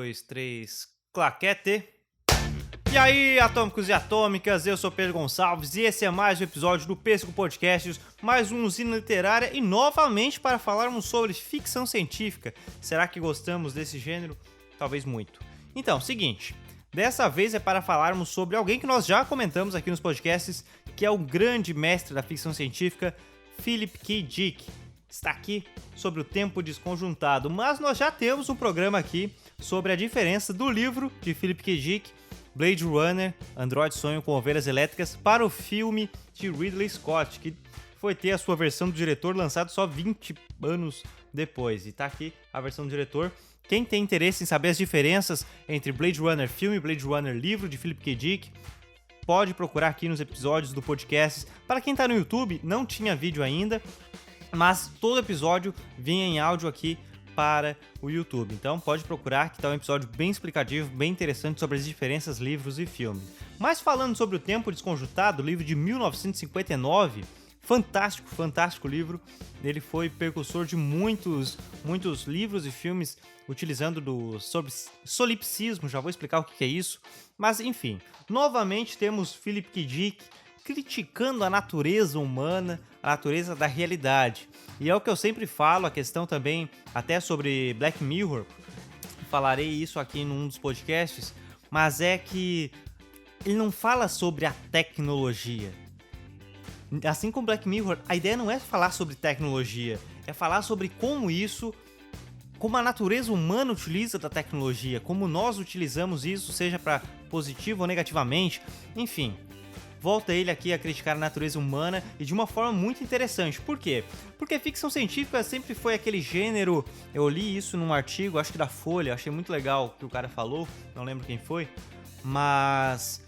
dois, três, claquete. E aí, atômicos e atômicas, eu sou Pedro Gonçalves e esse é mais um episódio do Pêssego Podcasts, mais uma usina literária e novamente para falarmos sobre ficção científica. Será que gostamos desse gênero? Talvez muito. Então, seguinte, dessa vez é para falarmos sobre alguém que nós já comentamos aqui nos podcasts, que é o grande mestre da ficção científica, Philip K. Dick. Está aqui sobre o tempo desconjuntado, mas nós já temos um programa aqui sobre a diferença do livro de Philip K. Dick, Blade Runner, Android Sonho com Ovelhas Elétricas, para o filme de Ridley Scott, que foi ter a sua versão do diretor lançado só 20 anos depois. E tá aqui a versão do diretor. Quem tem interesse em saber as diferenças entre Blade Runner filme e Blade Runner livro de Philip K. Dick, pode procurar aqui nos episódios do podcast. Para quem tá no YouTube, não tinha vídeo ainda, mas todo episódio vinha em áudio aqui para o YouTube. Então pode procurar, que tá um episódio bem explicativo, bem interessante sobre as diferenças livros e filmes. Mas falando sobre o Tempo Desconjuntado, livro de 1959, fantástico livro. Ele foi precursor de muitos livros e filmes utilizando sobre solipsismo, já vou explicar o que é isso. Mas enfim, novamente temos Philip K. Dick criticando a natureza humana, a natureza da realidade. E é o que eu sempre falo, a questão também até sobre Black Mirror, falarei isso aqui num dos podcasts, mas é que ele não fala sobre a tecnologia. Assim como Black Mirror, a ideia não é falar sobre tecnologia, é falar sobre como a natureza humana utiliza da tecnologia, como nós utilizamos isso, seja para positivo ou negativamente, enfim. Volta ele aqui a criticar a natureza humana e de uma forma muito interessante. Por quê? Porque ficção científica sempre foi aquele gênero. Eu li isso num artigo, acho que da Folha, achei muito legal o que o cara falou, não lembro quem foi, mas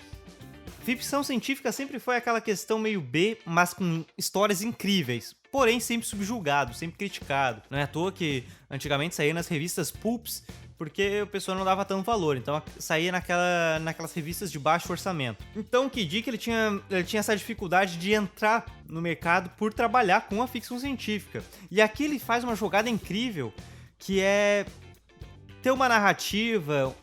ficção científica sempre foi aquela questão meio B, mas com histórias incríveis, porém sempre subjugado, sempre criticado. Não é à toa que antigamente saía nas revistas Pulps, porque o pessoal não dava tanto valor, então saía naquelas revistas de baixo orçamento. Então o K. Dick ele tinha essa dificuldade de entrar no mercado por trabalhar com a ficção científica. E aqui ele faz uma jogada incrível, que é ter uma narrativa,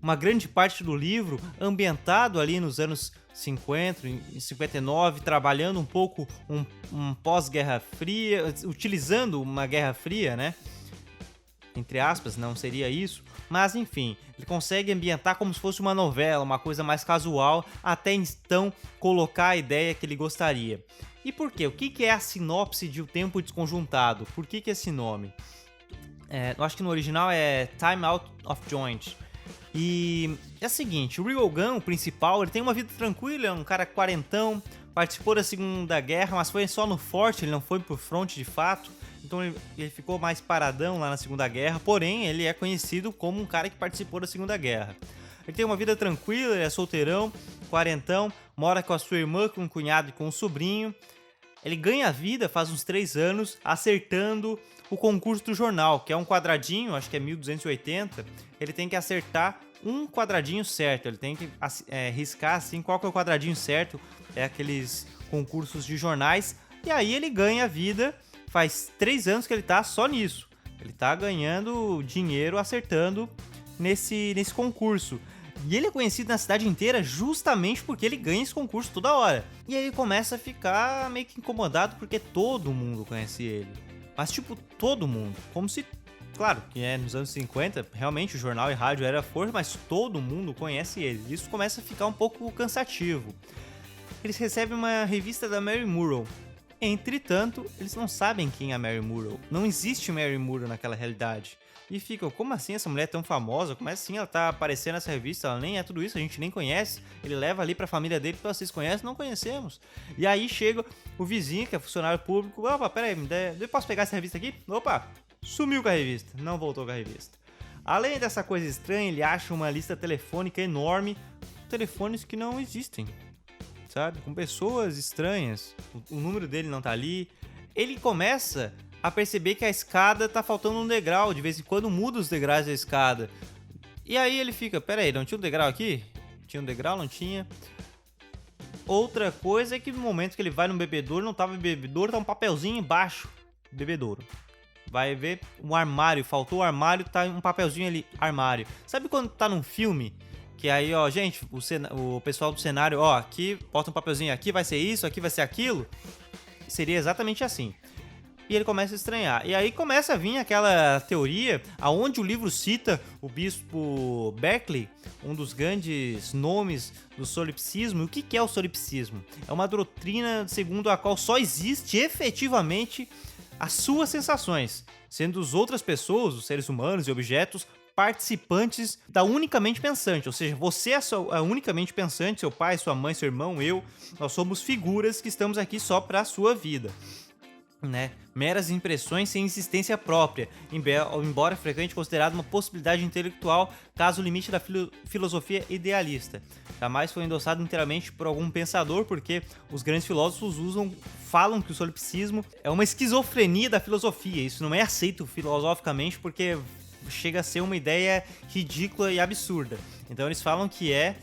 uma grande parte do livro ambientado ali nos anos 50, em 59, trabalhando um pouco um pós-Guerra Fria, utilizando uma Guerra Fria, né? Entre aspas, não seria isso, mas enfim, ele consegue ambientar como se fosse uma novela, uma coisa mais casual, até então colocar a ideia que ele gostaria. E por quê? O que é a sinopse de O Tempo Desconjuntado? Por que esse nome? Eu acho que no original é Time Out of Joint. E é o seguinte, o Real Gunn, o principal, ele tem uma vida tranquila, é um cara quarentão, participou da Segunda Guerra, mas foi só no forte, ele não foi pro fronte de fato. Então ele ficou mais paradão lá na Segunda Guerra, porém ele é conhecido como um cara que participou da Segunda Guerra. Ele tem uma vida tranquila, ele é solteirão, quarentão, mora com a sua irmã, com um cunhado e com um sobrinho. Ele ganha a vida faz uns 3 anos acertando o concurso do jornal, que é um quadradinho, acho que é 1280, ele tem que acertar um quadradinho certo, ele tem que riscar assim qual que é o quadradinho certo, é aqueles concursos de jornais, e aí ele ganha a vida. Faz 3 anos que ele tá só nisso. Ele tá ganhando dinheiro acertando nesse concurso. E ele é conhecido na cidade inteira justamente porque ele ganha esse concurso toda hora. E aí ele começa a ficar meio que incomodado porque todo mundo conhece ele. Mas tipo, todo mundo. Como se, claro, que nos anos 50, realmente o jornal e rádio era força, mas todo mundo conhece ele. Isso começa a ficar um pouco cansativo. Eles recebem uma revista da Mary Murrow. Entretanto, eles não sabem quem é a Mary Murrow. Não existe Mary Murrow naquela realidade. E ficam, como assim essa mulher é tão famosa? Como assim ela tá aparecendo nessa revista? Ela nem é tudo isso, a gente nem conhece. Ele leva ali pra família dele, que vocês conhecem, não conhecemos. E aí chega o vizinho, que é funcionário público. Opa, peraí, eu posso pegar essa revista aqui? Opa, sumiu com a revista, não voltou com a revista. Além dessa coisa estranha, ele acha uma lista telefônica enorme, telefones que não existem. Sabe? Com pessoas estranhas, o número dele não tá ali. Ele começa a perceber que a escada tá faltando um degrau, de vez em quando muda os degraus da escada. E aí ele fica, peraí, não tinha um degrau aqui? Tinha um degrau? Não tinha. Outra coisa é que no momento que ele vai no bebedouro, não tava bebedouro, tá um papelzinho embaixo. Bebedouro. vai ver um armário, faltou o armário, tá um papelzinho ali, armário. Sabe quando tá num filme, que aí, ó, gente, o pessoal do cenário, ó, aqui, bota um papelzinho, aqui vai ser isso, aqui vai ser aquilo? Seria exatamente assim. E ele começa a estranhar. E aí começa a vir aquela teoria aonde o livro cita o bispo Berkeley, um dos grandes nomes do solipsismo. E o que é o solipsismo? É uma doutrina segundo a qual só existe efetivamente as suas sensações, sendo as outras pessoas, os seres humanos e objetos, participantes da unicamente pensante. Ou seja, você é a unicamente pensante, seu pai, sua mãe, seu irmão, eu, nós somos figuras que estamos aqui só para a sua vida. Né? Meras impressões sem existência própria, embora frequentemente considerado uma possibilidade intelectual, caso o limite da filosofia idealista. Jamais foi endossado inteiramente por algum pensador, porque os grandes filósofos falam que o solipsismo é uma esquizofrenia da filosofia. Isso não é aceito filosoficamente porque chega a ser uma ideia ridícula e absurda. Então eles falam que é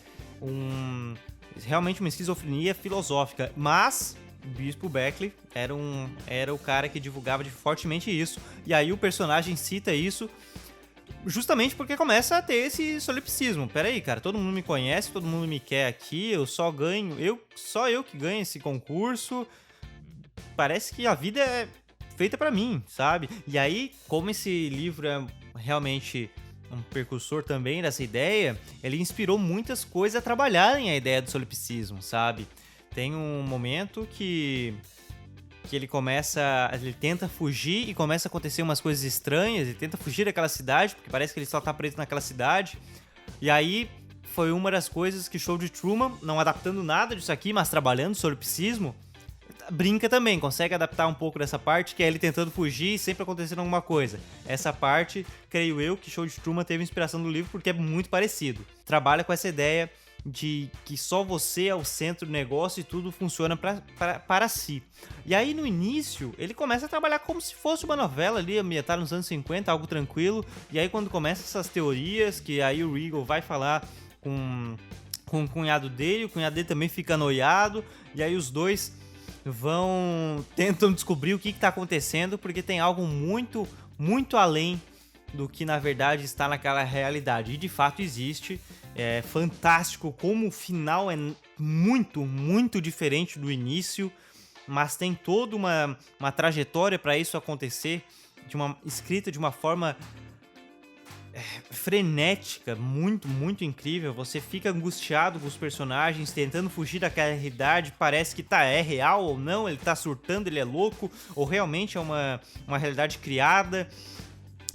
realmente uma esquizofrenia filosófica, mas o bispo Berkeley era o cara que divulgava fortemente isso. E aí o personagem cita isso justamente porque começa a ter esse solipsismo. Pera aí, cara, todo mundo me conhece, todo mundo me quer aqui, eu só ganho, só eu que ganho esse concurso. Parece que a vida é feita pra mim, sabe? E aí, como esse livro é realmente um precursor também dessa ideia, ele inspirou muitas coisas a trabalharem a ideia do solipsismo, sabe? Tem um momento que ele tenta fugir e começa a acontecer umas coisas estranhas, ele tenta fugir daquela cidade, porque parece que ele só tá preso naquela cidade. E aí foi uma das coisas que Show de Truman, não adaptando nada disso aqui, mas trabalhando sobre o solipsismo, brinca também, consegue adaptar um pouco dessa parte, que é ele tentando fugir e sempre acontecendo alguma coisa. Essa parte, creio eu, que Show de Truman teve inspiração do livro, porque é muito parecido. Trabalha com essa ideia de que só você é o centro do negócio e tudo funciona para si. E aí no início ele começa a trabalhar como se fosse uma novela ali, ambientada nos anos 50, algo tranquilo. E aí quando começa essas teorias, que aí o Regal vai falar com o cunhado dele, o cunhado dele também fica noiado, e aí os dois tentam descobrir o que está acontecendo, porque tem algo muito, muito além do que na verdade está naquela realidade. E de fato existe. É fantástico como o final é muito, muito diferente do início, mas tem toda uma trajetória para isso acontecer, escrita de uma forma frenética, muito, muito incrível. Você fica angustiado com os personagens, tentando fugir daquela realidade, parece que é real ou não, ele tá surtando, ele é louco, ou realmente é uma realidade criada,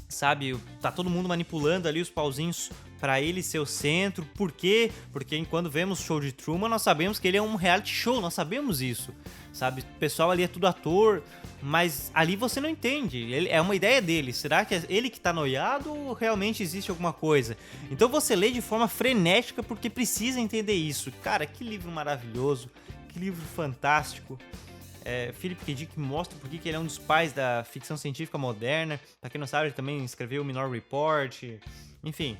sabe? Tá todo mundo manipulando ali os pauzinhos para ele ser o centro. Por quê? Porque quando vemos o Show de Truman, nós sabemos que ele é um reality show, nós sabemos isso, sabe? O pessoal ali é tudo ator, mas ali você não entende, é uma ideia dele. Será que é ele que tá noiado ou realmente existe alguma coisa? Então você lê de forma frenética porque precisa entender isso. Cara, que livro maravilhoso, que livro fantástico. Philip K. Dick mostra por que ele é um dos pais da ficção científica moderna. Pra quem não sabe, ele também escreveu o Minority Report, enfim,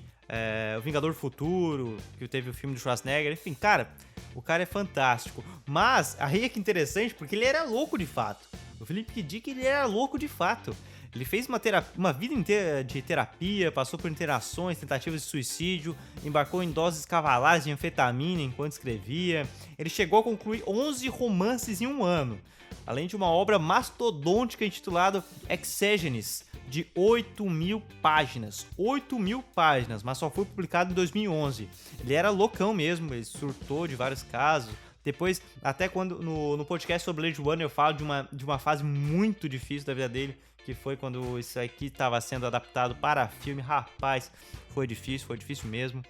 o Vingador Futuro, que teve o filme do Schwarzenegger. Enfim, cara, o cara é fantástico. Mas aí é que interessante, porque ele era louco de fato. O Philip K. Dick, ele era louco de fato. Ele fez uma vida inteira de terapia, passou por internações, tentativas de suicídio, embarcou em doses cavalares de anfetamina enquanto escrevia. Ele chegou a concluir 11 romances em um ano, além de uma obra mastodôntica intitulada Exegenes, de 8.000 páginas. 8.000 páginas, mas só foi publicado em 2011. Ele era loucão mesmo, ele surtou de vários casos. Depois, até quando no podcast sobre Blade Runner eu falo de uma fase muito difícil da vida dele, que foi quando isso aqui estava sendo adaptado para filme. Rapaz, foi difícil mesmo.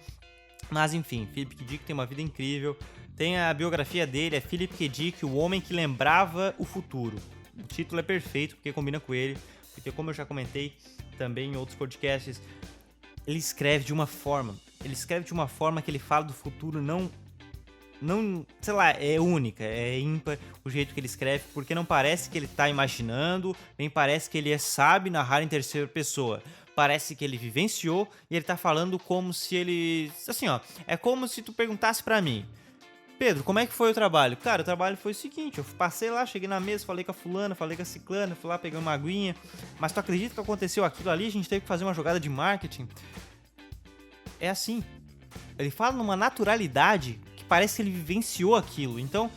Mas enfim, Philip K. Dick tem uma vida incrível. Tem a biografia dele, é Philip K. Dick, o homem que lembrava o futuro. O título é perfeito porque combina com ele, porque como eu já comentei também em outros podcasts, ele escreve de uma forma que ele fala do futuro não, sei lá, é única, é ímpar o jeito que ele escreve, porque não parece que ele tá imaginando, nem parece que ele sabe narrar em terceira pessoa. Parece que ele vivenciou e ele tá falando como se ele... Assim, ó, é como se tu perguntasse pra mim, Pedro, como é que foi o trabalho? Cara, o trabalho foi o seguinte, eu passei lá, cheguei na mesa, falei com a fulana, falei com a ciclana, fui lá, peguei uma aguinha, mas tu acredita que aconteceu aquilo ali? A gente teve que fazer uma jogada de marketing. É assim, ele fala numa naturalidade que parece que ele vivenciou aquilo, então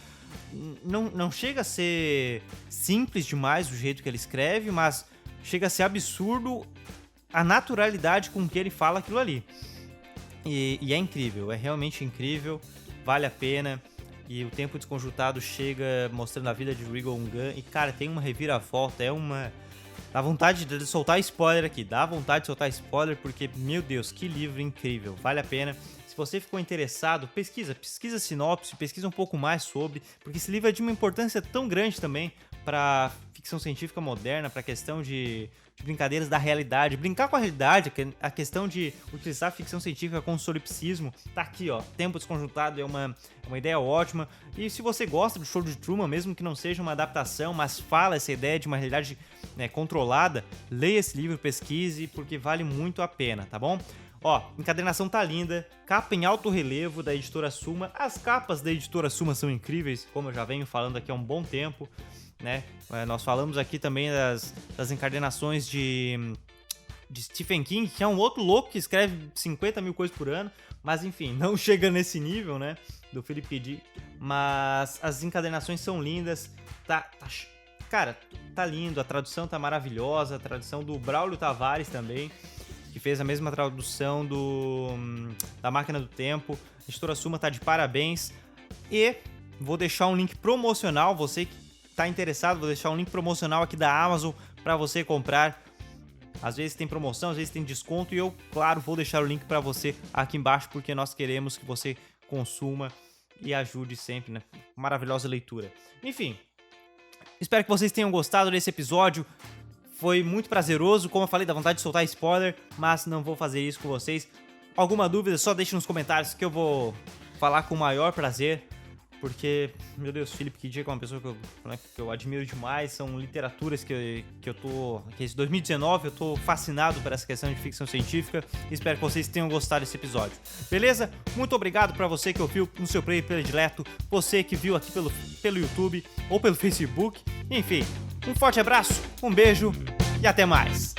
não chega a ser simples demais o jeito que ele escreve, mas chega a ser absurdo a naturalidade com que ele fala aquilo ali. E é incrível, é realmente incrível, vale a pena. E o Tempo Desconjuntado chega mostrando a vida de Regal Gunn. E, cara, tem uma reviravolta, dá vontade de soltar spoiler aqui, porque, meu Deus, que livro incrível, vale a pena. Se você ficou interessado, pesquisa a sinopse, pesquisa um pouco mais sobre, porque esse livro é de uma importância tão grande também para ficção científica moderna, para a questão de brincadeiras da realidade, brincar com a realidade, a questão de utilizar a ficção científica com solipsismo, tá aqui, ó, Tempo Desconjuntado é uma ideia ótima. E se você gosta do Show de Truman, mesmo que não seja uma adaptação, mas fala essa ideia de uma realidade, né, controlada, leia esse livro, pesquise, porque vale muito a pena, tá bom? Ó, encadernação tá linda, capa em alto relevo da editora Suma. As capas da editora Suma são incríveis, como eu já venho falando aqui há um bom tempo, né? Nós falamos aqui também das encadernações de Stephen King, que é um outro louco que escreve 50 mil coisas por ano, mas enfim, não chega nesse nível, né? Do Philip K. Dick. Mas as encadernações são lindas, cara, tá lindo, a tradução tá maravilhosa, a tradução do Braulio Tavares também, que fez a mesma tradução da Máquina do Tempo. A editora Suma tá de parabéns. E vou deixar um link promocional, você que tá interessado, vou deixar um link promocional aqui da Amazon para você comprar. Às vezes tem promoção, às vezes tem desconto, e eu, claro, vou deixar o link para você aqui embaixo, porque nós queremos que você consuma e ajude sempre, né? Maravilhosa leitura. Enfim, espero que vocês tenham gostado desse episódio. Foi muito prazeroso, como eu falei, dá vontade de soltar spoiler, mas não vou fazer isso com vocês. Alguma dúvida, só deixe nos comentários que eu vou falar com o maior prazer, porque, meu Deus, Philip K. Dick é uma pessoa que eu admiro demais, são literaturas que esse 2019 eu tô fascinado por essa questão de ficção científica, e espero que vocês tenham gostado desse episódio. Beleza? Muito obrigado pra você que ouviu no seu player predileto, você que viu aqui pelo YouTube ou pelo Facebook, enfim. Um forte abraço, um beijo e até mais!